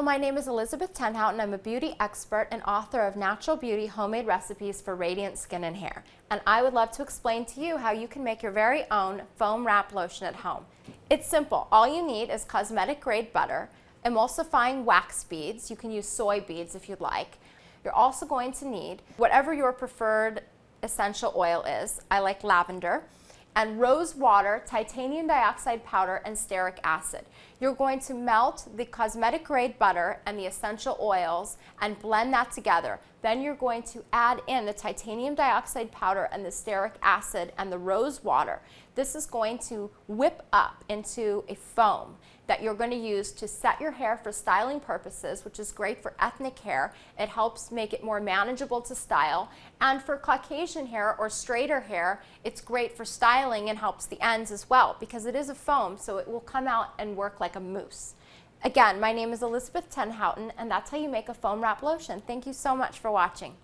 my name is Elizabeth Tenhouten. I'm a beauty expert and author of Natural Beauty Homemade Recipes for Radiant Skin and Hair. And I would love to explain to you how you can make your very own foam wrap lotion at home. It's simple. All you need is cosmetic grade butter, emulsifying wax beads. You can use soy beads if you'd like. You're also going to need whatever your preferred essential oil is. I like lavender. And rose water, titanium dioxide powder, and stearic acid. You're going to melt the cosmetic grade butter and the essential oils and blend that together. Then you're going to add in the titanium dioxide powder and the stearic acid and the rose water. This is going to whip up into a foam that you're going to use to set your hair for styling purposes, which is great for ethnic hair. It helps make it more manageable to style. And for Caucasian hair or straighter hair, it's great for styling and helps the ends as well because it is a foam, so it will come out and work like a mousse. Again, my name is Elizabeth Tenhouten, and that's how you make a foam wrap lotion. Thank you so much for watching.